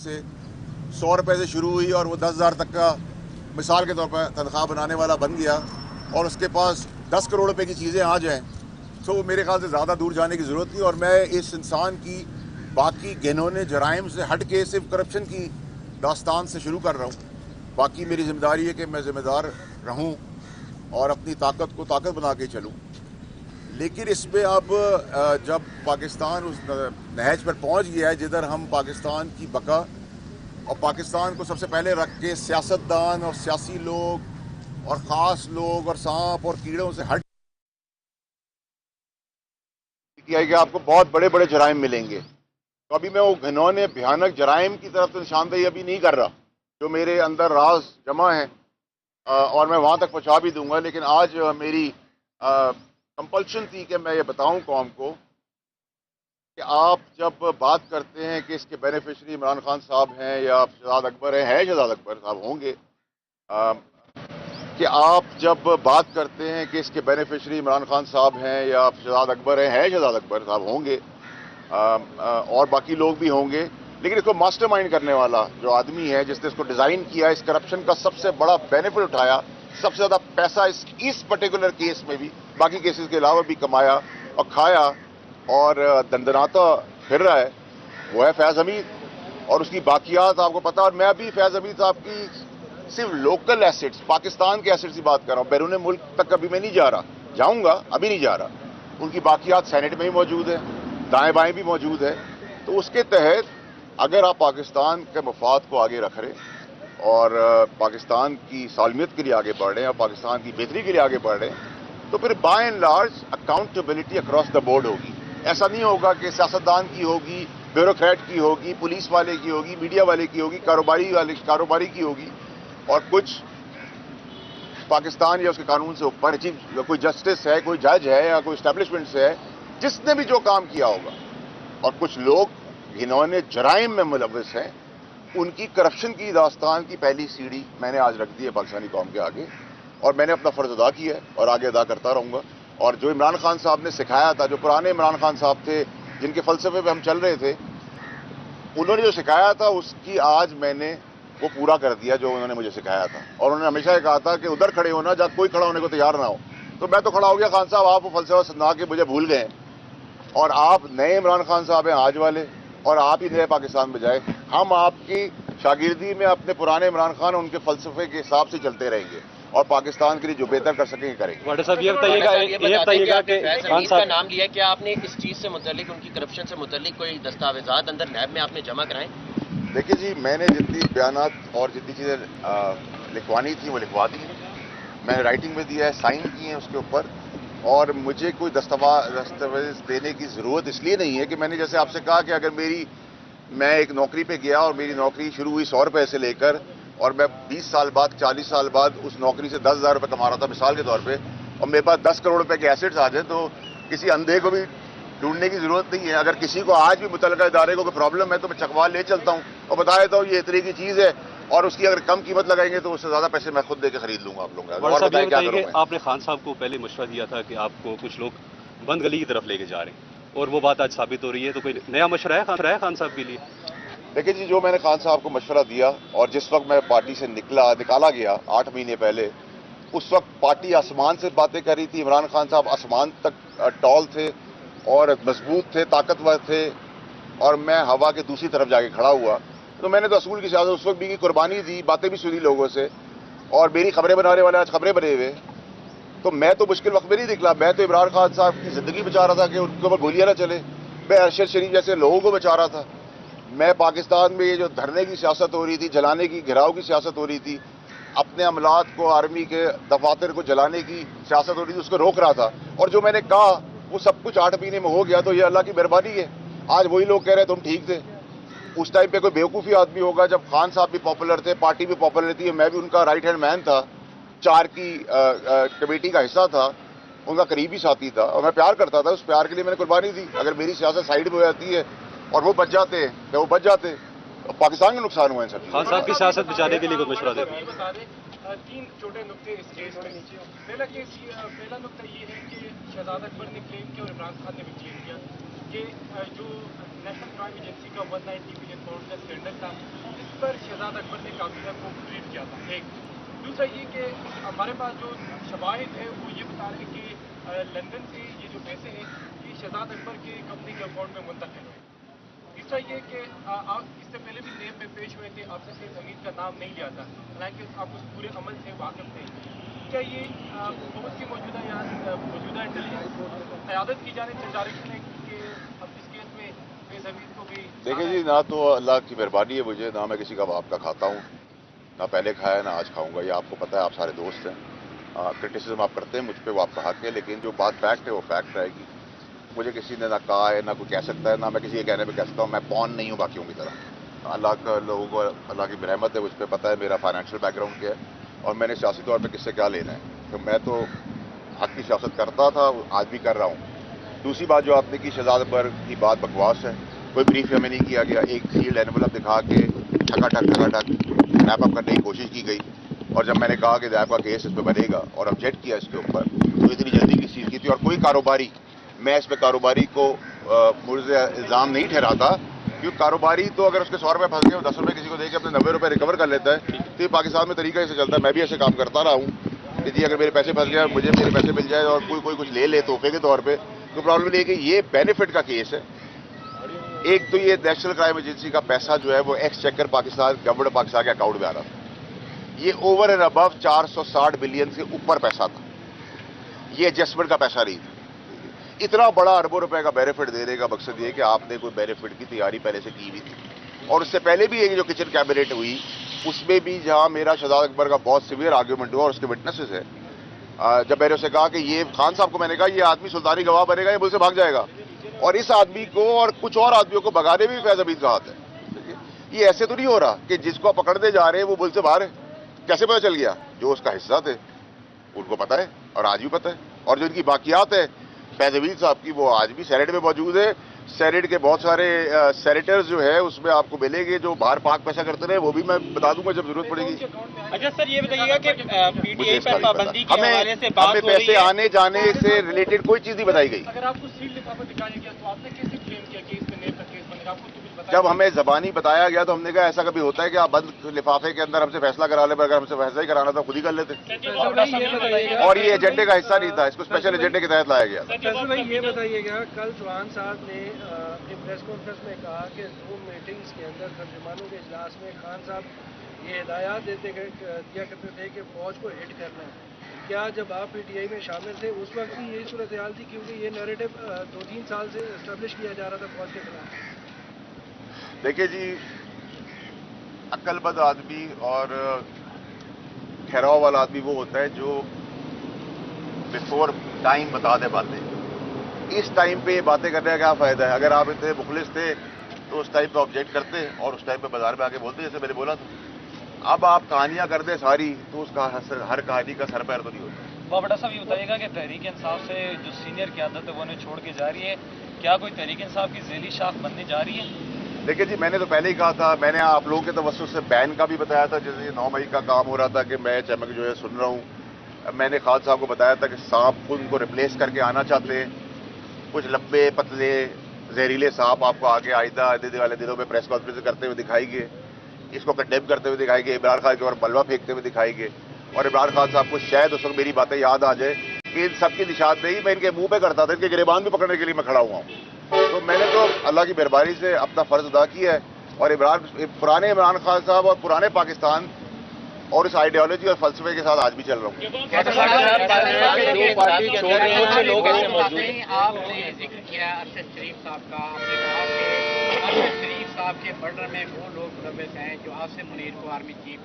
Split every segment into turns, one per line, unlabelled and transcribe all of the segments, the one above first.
से 100 रुपये से शुरू हुई और वो 10,000 तक का मिसाल के तौर पर तनख्वाह बनाने वाला बन गया और उसके पास 10 करोड़ रुपए की चीज़ें आ जाएं तो मेरे ख्याल से ज़्यादा दूर जाने की ज़रूरत नहीं। और मैं इस इंसान की बाकी घिनौने जराइम से हट के सिर्फ करप्शन की दास्तान से शुरू कर रहा हूँ। बाकी मेरी जिम्मेदारी है कि मैं ज़िम्मेदार रहूँ और अपनी ताकत को ताकत बना के चलूँ। लेकिन इसमें अब जब पाकिस्तान उस नहज पर पहुँच गया है जिधर हम पाकिस्तान की बका और पाकिस्तान को सबसे पहले रख के सियासतदान और सियासी लोग और ख़ास लोग और सांप और कीड़ों से हट किया है कि आपको बहुत बड़े बड़े जराइम मिलेंगे। तो अभी मैं वो घिनौने भयानक जराइम की तरफ तो निशानदेही अभी नहीं कर रहा, जो मेरे अंदर राज जमा है और मैं वहाँ तक पहुँचा भी दूंगा। लेकिन आज मेरी कंपल्शन थी कि मैं ये बताऊं कौम को कि आप जब बात करते हैं कि इसके बेनिफिशरी इमरान खान साहब हैं या शहजाद अकबर है शहजाद अकबर साहब होंगे, कि आप जब बात करते हैं कि इसके बेनिफिशरी इमरान खान साहब हैं या शहजाद अकबर है शहजाद अकबर साहब होंगे और बाकी लोग भी होंगे, लेकिन इसको मास्टरमाइंड करने वाला जो आदमी है जिसने इसको डिज़ाइन किया, इस करप्शन का सबसे बड़ा बेनिफिट उठाया, सबसे ज़्यादा पैसा इस पर्टिकुलर केस में भी बाकी केसेस के अलावा भी कमाया और खाया और दंदनाता फिर रहा है, वो है फैज़ हमीद। और उसकी बाकियात आपको पता। और मैं भी फैज़ हमीद साहब की सिर्फ लोकल एसेट्स, पाकिस्तान के एसेट्स की बात कर रहा हूँ, बैरून मुल्क तक कभी मैं नहीं जा रहा, जाऊँगा, अभी नहीं जा रहा। उनकी बाकियात सेनेट में भी मौजूद है, दाएँ बाएँ भी मौजूद है। तो उसके तहत अगर आप पाकिस्तान के मफाद को आगे रख रहे और पाकिस्तान की सालमियत के लिए आगे बढ़ रहे हैं और पाकिस्तान की बेहतरी के लिए आगे बढ़ रहे हैं, तो फिर by and large accountability across the board होगी। ऐसा नहीं होगा कि सियासतदान की होगी, ब्यूरोक्रेट की होगी, पुलिस वाले की होगी, मीडिया वाले की होगी, कारोबारी की होगी और कुछ पाकिस्तान या उसके कानून से ऊपर कोई जस्टिस है, कोई जज है या कोई इस्टेब्लिशमेंट से है जिसने भी जो काम किया होगा। और कुछ लोग घिनौने जराइम में मुलव्वस हैं, उनकी करप्शन की दास्तान की पहली सीढ़ी मैंने आज रख दी है पाकिस्तानी कौम के आगे और मैंने अपना फ़र्ज़ अदा किया है और आगे अदा करता रहूँगा। और जो इमरान खान साहब ने सिखाया था, जो पुराने इमरान खान साहब थे जिनके फ़लसफ़े पे हम चल रहे थे, उन्होंने जो सिखाया था उसकी आज मैंने वो पूरा कर दिया जो उन्होंने मुझे सिखाया था। और उन्होंने हमेशा ये कहा था कि उधर खड़े होना जहाँ कोई खड़ा होने को तैयार ना हो। तो मैं तो खड़ा हो गया। खान साहब आप वो फ़लसफ़ा सुना के मुझे भूल गए और आप नए इमरान खान साहब हैं आज वाले और आप ही नए पाकिस्तान में जाए। हम आपकी शागिर्दी में अपने पुराने इमरान खान उनके फ़लसफ़े के हिसाब से चलते रहेंगे और पाकिस्तान के लिए जो बेहतर कर सकेंगे करेंगे।
वाडा साहब ये बताइएगा कि खान साहब
का नाम लिया, क्या आपने इस चीज़ से मुतल्लिक, उनकी करप्शन से मुतल्लिक कोई दस्तावेजात अंदर नैब में आपने जमा कराएं?
देखिए जी, मैंने जितनी बयानात और जितनी चीज़ें लिखवानी थी वो लिखवा दी। मैंने राइटिंग में दिया है, साइन किए हैं उसके ऊपर और मुझे कोई दस्तावेज देने की ज़रूरत इसलिए नहीं है कि मैंने जैसे आपसे कहा कि अगर मैं एक नौकरी पे गया और मेरी नौकरी शुरू हुई 100 रुपये से लेकर और मैं 20 साल बाद 40 साल बाद उस नौकरी से 10,000 रुपये कमा रहा था मिसाल के तौर पे और मेरे पास 10 करोड़ रुपए के एसेट्स आ जाए, तो किसी अंधे को भी ढूंढने की ज़रूरत नहीं है। अगर किसी को आज भी मुतल्लिका इदारे को कोई प्रॉब्लम है तो मैं चकवा ले चलता हूँ और बता देता हूँ ये इतने की चीज़ है और उसकी अगर कम कीमत लगाएंगे तो उससे ज़्यादा पैसे मैं खुद दे के खरीद लूँगा आप लोगों का। और बताइए क्या करूँ मैं।
आपने खान साहब को पहले मशवरा दिया था कि आपको कुछ लोग बंद गली की तरफ लेके जा रहे हैं और वो बात आज साबित हो रही है, तो कोई नया मशवरा है खान साहब के लिए?
देखिए जी, जो मैंने खान साहब को मशवरा दिया और जिस वक्त मैं पार्टी से निकाला गया 8 महीने पहले, उस वक्त पार्टी आसमान से बातें कर रही थी। इमरान खान साहब आसमान तक टॉल थे और मजबूत थे, ताकतवर थे और मैं हवा के दूसरी तरफ जाके खड़ा हुआ। तो मैंने तो असूल की सियासत उस वक्त भी की, कुर्बानी दी, बातें भी सुनी लोगों से और मेरी खबरें बनाने वाले आज खबरें बने हुए। तो मैं तो मुश्किल वक्त में नहीं निकला, मैं तो इमरान खान साहब की ज़िंदगी बचा रहा था कि उनके ऊपर गोलियां ना चले। मैं अरशद शरीफ जैसे लोगों को बचा रहा था। मैं पाकिस्तान में ये जो धरने की सियासत हो रही थी, जलाने की, घिराव की सियासत हो रही थी, अपने अमलात को, आर्मी के दफातर को जलाने की सियासत हो रही थी, उसको रोक रहा था। और जो मैंने कहा वो सब कुछ 8 महीने में हो गया, तो ये अल्लाह की मेहरबानी है। आज वही लोग कह रहे तुम ठीक थे। उस टाइम पे कोई बेवकूफ़ी आदमी होगा जब खान साहब भी पॉपुलर थे, पार्टी भी पॉपुलर थी, मैं भी उनका राइट हैंड मैन था, 4 की कमेटी का हिस्सा था, उनका करीबी साथी था और मैं प्यार करता था। उस प्यार के लिए मैंने कुर्बानी दी। अगर मेरी सियासत साइड में हो जाती है और वो बच जाते हैं तो वो बच जाते, तो पाकिस्तान का नुकसान हुआ है सर।
खान साहब की सियासत बचाने के लिए कोई मशवरा देते हैं?
3 छोटे नुक्ते इस केस में। पहला नुक्ता ये है कि शहजाद अकबर ने क्लेम किया और इमरान खान ने भी क्लेम किया कि जो नेशनल क्राइम एजेंसी का 190 मिलियन पाउंड का स्कैंडल था शहजाद अकबर ने काजी साहब को ट्रीट किया था। एक दूसरा ये कि हमारे पास जो शवाहिद है वो ये बता रहे हैं कि लंदन से ये जो पैसे हैं ये शहजाद अकबर के कंपनी के अकाउंट में मुंतकिल हुए। तीसरा ये कि आप इससे पहले भी नेब में पेश हुए थे, आपसे शेख हमीद का नाम नहीं लिया था, हालांकि आप उस पूरे अमल से वाकिफ थे। क्या ये बहुत सी मौजूदा इंटेलिजेंस क़यादत की जाने से डायरेक्शन है कि अब इस केस में शेख हमीद को भी?
देखिए जी, ना तो अल्लाह की मेहरबानी है मुझे, ना मैं किसी का बाप का खाता हूँ, ना पहले खाया ना आज खाऊंगा। ये आपको पता है, आप सारे दोस्त हैं। क्रिटिसिज्म आप करते हैं मुझ पर, वो आपका हक है, लेकिन जो बात फैक्ट है वो फैक्ट रहेगी। मुझे किसी ने ना कहा है, ना कोई कह सकता है, ना मैं किसी के कहने पे कह सकता हूँ मैं पॉन नहीं हूँ बाकियों की तरह। अल्लाह का लोगों को अल्लाह की रहमत है, मुझ पर पता है मेरा फाइनेंशियल बैकग्राउंड क्या है और मैंने सियासी तौर पे किससे क्या लेना है। तो मैं तो हक की सियासत करता था, आज भी कर रहा हूँ। दूसरी बात जो आपने की शहजाद अकबर की बात बकवास है, कोई ब्रीफ हमें नहीं किया गया। एक सील्ड एनवलप दिखा के ठकाठक रैपअप करने की कोशिश की गई, और जब मैंने कहा कि नैब का केस इस पर बनेगा और ऑब्जेक्ट किया इसके ऊपर, तो इतनी जल्दी किस चीज़ की थी। और कोई कारोबारी, मैं इस पर कारोबारी को मुझे इल्ज़ाम नहीं ठहराता, क्योंकि कारोबारी तो अगर उसके 100 रुपये फंस गए, 10 रुपये किसी को दे के अपने 90 रुपये रिकवर कर लेता है, तो ये पाकिस्तान में तरीका ऐसे चलता है। मैं भी ऐसे काम करता रहा हूँ कि जी अगर मेरे पैसे फंस गए, मुझे मेरे पैसे मिल जाए और कोई कुछ ले तोहफे के तौर पर, तो प्रॉब्लम नहीं है कि ये बेनिफिट का केस है। एक तो ये नेशनल क्राइम एजेंसी का पैसा जो है वो एक्सचेकर पाकिस्तान, गवर्नमेंट पाकिस्तान के अकाउंट में आ रहा था। ये ओवर एंड अबव 460 बिलियन से ऊपर पैसा था, ये एडजस्टमेंट का पैसा नहीं था। इतना बड़ा अरबों रुपए का बेनिफिट देने का मकसद ये कि आपने कोई बेनिफिट की तैयारी पहले से की हुई थी। और उससे पहले भी एक जो किचन कैबिनेट हुई, उसमें भी जहां मेरा शहजाद अकबर का बहुत सीवियर आर्ग्यूमेंट हुआ और उसके विटनेसेस है, जब मैंने उसे कहा कि ये खान साहब को मैंने कहा ये आदमी सुल्तानी गवाह बनेगा, ये मुझसे भाग जाएगा, और इस आदमी को और कुछ और आदमियों को भगाने में भी फैज़ हमीद का हाथ है। ये ऐसे तो नहीं हो रहा कि जिसको आप पकड़ने जा रहे हैं वो मुल्क से बाहर है। कैसे पता चल गया? जो उसका हिस्सा थे उनको पता है, और आज भी पता है। और जो इनकी बाकियात है फैज़ हमीद साहब की, वो आज भी सेनेट में मौजूद है। सेनेट के बहुत सारे सेनेटर्स जो है उसमें आपको मिलेंगे जो बाहर पाक पैसा करते रहे, वो भी मैं बता दूंगा जब जरूरत पड़ेगी।
अच्छा सर, ये बताइएगा कि पीटीआई पर पाबंदी के हवाले से बात
हमें
हो रही
पैसे
है।
आने जाने से रिलेटेड कोई चीज नहीं बताई गई।
अगर आपको सील लिफाफा दिखाया गया तो आपने कैसे क्लेम किया कि इसमें नेब का केस बनेगा? आपको तो कुछ बताया?
जब हमें जबानी बताया गया तो हमने कहा ऐसा कभी होता है कि आप बंद लिफाफे के अंदर हमसे फैसला करा ले, अगर हमसे फैसला ही कराना था खुद ही कर लेते। और ये एजेंडे का हिस्सा नहीं था, इसको स्पेशल एजेंडे के तहत लाया गया।
फैसल भाई ये बताइएगा, कल चौहान साहब ने अपनी प्रेस कॉन्फ्रेंस में कहा कि जूम मीटिंग्स के अंदर तर्जुमानों के इजलास में खान साहब ये हिदायत दिया करते थे कि फौज को हिट करना है। क्या जब आप पीटीआई में शामिल थे उस वक्त भी यही सूरत हाल थी, क्योंकि ये नैरेटिव 2-3 साल से एस्टेब्लिश किया जा रहा था फौज के खिलाफ?
देखिए जी, अक्लमंद आदमी और ठहराव वाला आदमी वो होता है जो बिफोर टाइम बता दे बातें। इस टाइम पे बातें करने का क्या फायदा है? अगर आप इतने मुखलिस थे तो उस टाइम पे ऑब्जेक्ट करते और उस टाइम पे बाजार में आके बोलते जैसे मैंने बोला था। अब आप कहानियां कर दे सारी, तो उसका हर कहानी का सर पैर तो नहीं होता।
बाबड़ा साहब, ये बताइएगा कि तहरीक इंसाफ से जो सीनियर क़यादत है वो उन्हें छोड़ के जा रही है, क्या कोई तहरीक इंसाफ की ज़ेली शाख बनने जा रही है?
देखिए जी, मैंने तो पहले ही कहा था, मैंने आप लोगों के तवज्जुह से बैन का भी बताया था। जैसे 9 मई का काम हो रहा था कि मैं चमक जो है सुन रहा हूँ, मैंने खान साहब को बताया था कि सांप उनको रिप्लेस करके आना चाहते हैं। कुछ लंबे पतले जहरीले सांप आपको आगे आइंदा आने वाले दिनों में प्रेस कॉन्फ्रेंस करते हुए दिखाएंगे, इसको कंडेम करते हुए दिखाएंगे, इमरान खान के ऊपर बलवा फेंकते हुए दिखाएंगे। और इमरान खान साहब को शायद उस वक्त मेरी बातें याद आ जाए कि इन सबकी निशानदेही मैं इनके मुंह पे करता था, इनके गिरेबान भी पकड़ने के लिए मैं खड़ा हुआ हूँ। तो मैंने तो अल्लाह की मेहरबानी से अपना फर्ज अदा किया है, और पुराने इमरान खान साहब और पुराने पाकिस्तान और इस आइडियोलॉजी और फलसफे के साथ आज भी चल रहा हूँ।
आपने जिक्र किया अरशद शरीफ साहब का, आपने कहा कि अरशद शरीफ साहब के मर्डर में वो लोग मुलव्वस हैं जो आसिम मुनीर को आर्मी चीफ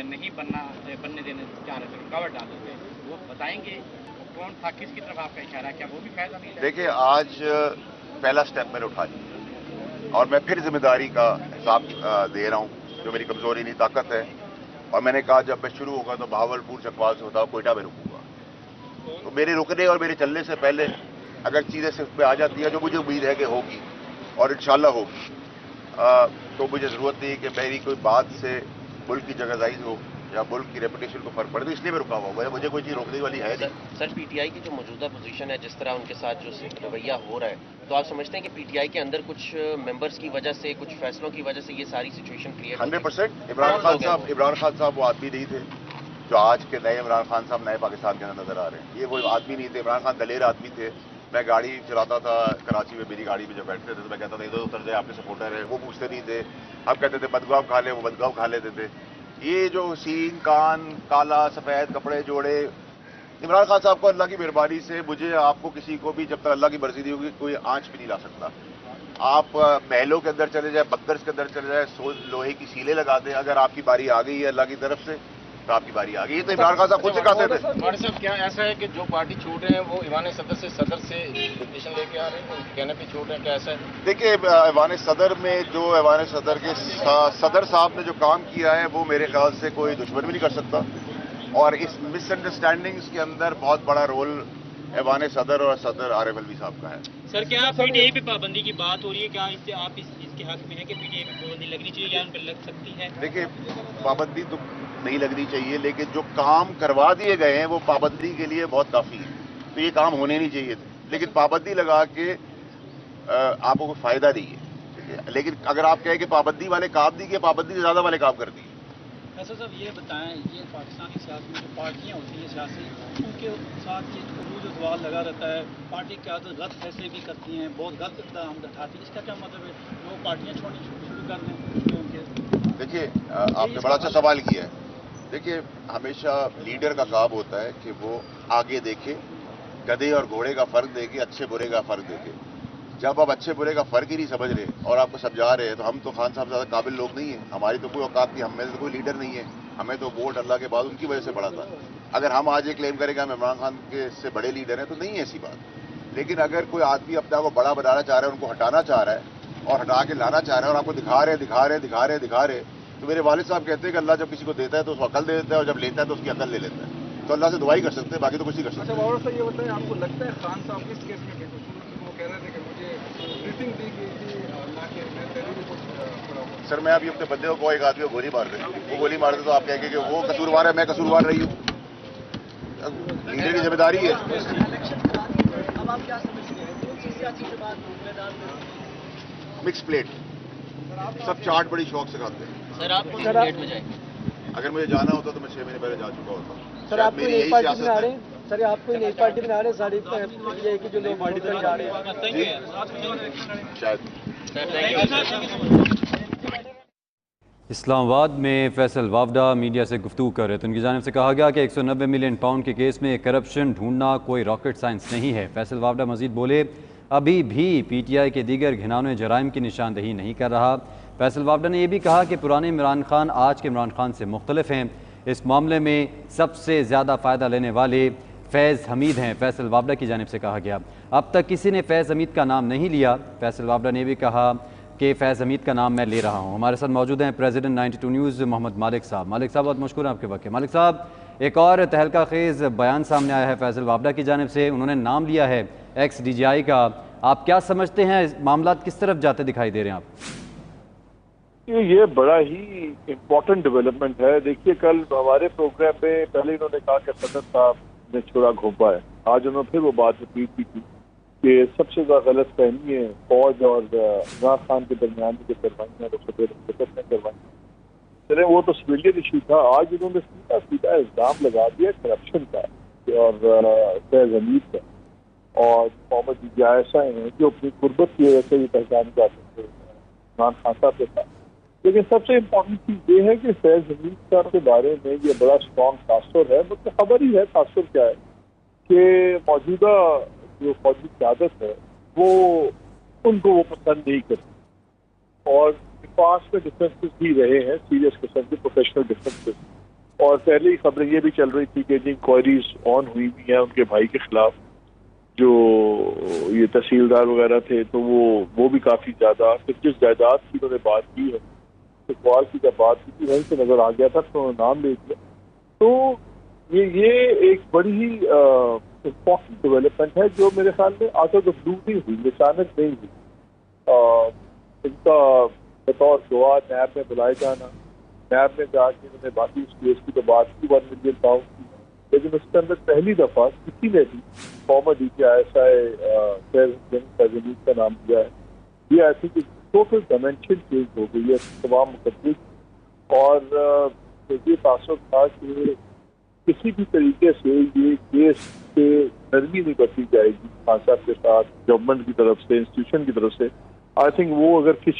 नहीं बनने देने चाह रहे थे, रुकावट डाल रहे थे। वो बताएंगे कौन था, किसकी तरफ आपका इशारा, क्या वो भी फायदा नहीं है?
देखिए, आज पहला स्टेप मैंने उठा लिया और मैं फिर जिम्मेदारी का हिसाब दे रहा हूँ, जो मेरी कमजोरी नहीं ताकत है। और मैंने कहा जब मैं शुरू होगा तो भावलपुर चकवाल से होता कोयटा में रुकूंगा। तो मेरे रुकने और मेरे चलने से पहले अगर चीज़ें सिर्फ में आ जाती है, जो मुझे उम्मीद है कि होगी और इंशाल्लाह होगी, तो मुझे ज़रूरत नहीं कि मेरी कोई बात से मुल्क की जगहज़ाही हो या मुल्क की रेपुटेशन को फर्क पड़े, तो इसलिए मैं रुका हुआ हूँ। मुझे कोई चीज़ रोकने वाली है नहीं।
सर पीटीआई की जो मौजूदा पोजीशन है, जिस तरह उनके साथ जो रवैया हो रहा है, तो आप समझते हैं कि पीटीआई के अंदर कुछ मेंबर्स की वजह से, कुछ फैसलों की वजह से ये सारी सिचुएशन क्रिएट
100%। इमरान खान साहब वो आदमी नहीं थे जो आज के नए इमरान खान साहब नए पाकिस्तान के अंदर नजर आ रहे हैं। ये वो आदमी नहीं थे। इमरान खान दलेर आदमी थे। मैं गाड़ी चलाता था कराची में, मेरी गाड़ी में जब बैठते थे तो मैं कहता था इधर उतर जाए, आपके सपोर्टर है। वो पूछते नहीं थे। हम कहते थे बदगाव खा ले, वो बदगाव खा लेते थे। ये जो सीन कान काला सफेद कपड़े जोड़े, इमरान खान साहब को अल्लाह की मेहरबानी से मुझे आपको किसी को भी जब तक अल्लाह की मर्जी नहीं होगी कोई आंच भी नहीं ला सकता। आप महलों के अंदर चले जाए, बंकर्स के अंदर चले जाए, लोहे की सीलें लगा दें, अगर आपकी बारी आ गई है अल्लाह की तरफ से तो आपकी बारी आ गई। तो इमरान खान साहब खुद से कहते थे।
हमारे साहब क्या ऐसा है कि जो पार्टी छूट रहे हैं वो ईवान सदर से पिटीशन लेके आ रहे हैं, उनके कहने पे छूट रहे हैं, क्या ऐसा है?
देखिए, ईवान सदर में जो ईवान सदर के सदर साहब ने जो काम किया है वो मेरे ख्याल से कोई दुश्मन भी नहीं कर सकता। और इस मिसअंडरस्टैंडिंग्स के अंदर बहुत बड़ा रोल ईवान सदर और सदर आरिफ अलवी साहब का है।
सर क्या पीटीआई पे पाबंदी की बात हो रही है, क्या इससे आप इसके हक में है कि पीटीआई पे पाबंदी लगनी चाहिए या उन पर लग सकती है?
देखिए, पाबंदी तो नहीं लगनी चाहिए, लेकिन जो काम करवा दिए गए हैं वो पाबंदी के लिए बहुत काफ़ी है। तो ये काम होने नहीं चाहिए थे, लेकिन पाबंदी लगा के आपको कोई फ़ायदा नहीं है, ठीक है। लेकिन अगर आप कहें कि पाबंदी वाले काम नहीं किए, पाबंदी से ज़्यादा वाले काम कर दिए।
ऐसा साहब ये बताएं, ये पाकिस्तानी सियासत में जो पार्टियाँ होती हैं सियासी, उनके साथ ये उरूज सवाल लगा रहता है, पार्टी की आदत गलत फैसले भी करती हैं, बहुत गलत इक़दाम उठाती है, इसका क्या मतलब है? लोग पार्टियाँ छोड़नी शुरू कर दें?
देखिए, आपने बड़ा अच्छा सवाल किया है। देखिए, हमेशा लीडर का काम होता है कि वो आगे देखे, गधे और घोड़े का फ़र्क देखे, अच्छे बुरे का फ़र्क देखे। जब आप अच्छे बुरे का फ़र्क ही नहीं समझ रहे और आपको समझा रहे हैं, तो हम तो खान साहब ज़्यादा काबिल लोग नहीं हैं। हमारी तो कोई औकात नहीं, हमें तो कोई लीडर नहीं है। हमें तो वोट अल्लाह के बाद उनकी वजह से पड़ा था। अगर हम आज ये क्लेम करें कि हम इमरान खान के से बड़े लीडर हैं तो नहीं है ऐसी बात। लेकिन अगर कोई आदमी अपने आप को बड़ा बनाना चाह रहा है, उनको हटाना चाह रहा है और हटा के लाना चाह रहा है और आपको दिखा रहे तो मेरे वालिद साहब कहते हैं कि अल्लाह जब किसी को देता है तो उसको अकल दे देता है और जब लेता है तो उसकी अकल ले लेता है। तो अल्लाह से दुआई कर सकते हैं, बाकी तो कुछ नहीं कर सकते।
अच्छा, और सर ये बताएं, आपको लगता है खान साहब इस केस में वो कह रहे थे कि मुझे ब्रीफिंग दी गई थी ना कि मैं पहले भी कुछ पड़ा हुआ?
सर, मैं अभी अपने बंदे को एक आदमी को गोली मार दे, वो गोली मार दे तो आप कहेंगे कि वो कसूरवार है, मैं कसूरवार रही हूँ। लीडर की जिम्मेदारी है। मिक्स प्लेट, सब चाट बड़ी शौक से खाते हैं।
सर आप किस स्टेट में जाएंगे?
अगर मुझे जाना होता तो मैं 6 महीने पहले जा चुका होता।
सर आप कोई नई पार्टी बना रहे हैं? सर आप कोई नई पार्टी बना रहे हैं? सारी पीटीआई की जो लोग पार्टी पर जा रहे हैं
शायद।
इस्लामाबाद में फैसल वावडा मीडिया से गुफ्तगू कर रहे थे। उनकी जानिब से कहा गया कि 190 मिलियन पाउंड के केस में करप्शन ढूंढना कोई रॉकेट साइंस नहीं है। फैसल वावडा मजीद बोले, अभी भी पीटीआई के दीगर घिनौने जराइम की निशानदही नहीं कर रहा। फैसल वावडा ने यह भी कहा कि पुराने इमरान खान आज के इमरान खान से मुख्तलिफ हैं। इस मामले में सबसे ज़्यादा फ़ायदा लेने वाले फैज़ हमीद हैं। फैसल वावडा की जानिब से कहा गया, अब तक किसी ने फैज़ हमीद का नाम नहीं लिया। फैसल वावडा ने भी कहा कि फैज़ हमीद का नाम मैं ले रहा हूँ। हमारे साथ मौजूद हैं प्रेसिडेंट 92 न्यूज़ मोहम्मद मालिक साहब। मालिक साहब बहुत मशकूर हैं आपके वक्त। मालिक साहब, एक और तहलका खेज़ बयान सामने आया है फैसल वावडा की जानिब से, उन्होंने नाम लिया है एक्स DGI का। आप क्या समझते हैं, मामला किस तरफ जाते दिखाई दे रहे हैं आप?
ये बड़ा ही इम्पोर्टेंट डेवलपमेंट है। देखिए, कल हमारे प्रोग्राम में पहले इन्होंने कहा कि सदर साहब ने छोड़ा घोंपा है। आज उन्होंने फिर वो बात रिपीट भी की कि सबसे ज्यादा गलत फहमी है फौज और इमरान खान के दरमियान जो करवाई है सदर ने करवाई। चले वो तो सिविलियन इशू था। आज इन्होंने सीधा इल्जाम लगा दिया करप्शन का और फैज़ हमीद का और मोहम्मद जियासा हैं जो अपनी गुर्बत की वजह से ये पहचान जाते थे इमरान खान साहब के साथ। लेकिन सबसे इम्पोर्टेंट चीज़ ये है कि फैज़ हमीद साहब के बारे में ये बड़ा स्ट्रॉन्ग तासुर है। मुझे खबर ही है तासुर क्या है कि मौजूदा जो फौजी क़यादत है वो उनको वो पसंद नहीं करती और पास में डिफरेंसेस भी रहे हैं, सीरियस किस्म के प्रोफेशनल डिफरेंसेस। और पहले ही खबरें ये भी चल रही थी कि इंक्वायरीज ऑन हुई हुई हैं उनके भाई के खिलाफ, जो ये तहसीलदार वगैरह थे, तो वो भी काफ़ी ज़्यादा। फिर जिस जायदाद की उन्होंने बात की है, इकबाल की जब बात की थी वहीं से नज़र आ गया था तो उन्होंने नाम ले दिया। तो ये एक बड़ी ही इम्पोर्टेंट डेवलपमेंट है जो मेरे ख्याल में आउट ऑफ द ब्लू नहीं हुई, अचानक नहीं हुई। इनका बतौर दुआ नैब में बुलाए जाना نیب نے کہا کہ انہوں نے باقی اس کیس کی تو بات کی 1 ملین پاؤنڈ کی، لیکن اس کے اندر پہلی دفعہ کسی نے بھی فارمر ڈی کے آئی ایس آئی کا نام دیا ہے. یہ ایسی کہ ٹوٹل ڈائمینشن چینج ہو گئی ہے تمام مقدمے کی. اور یہ تاثر تھا کہ کسی بھی طریقے سے یہ کیس سے نرمی نہیں برتی جائے گی خان صاحب کے ساتھ گورنمنٹ کی طرف سے، انسٹیٹیوشن کی طرف سے. آئی تھنک وہ اگر کسی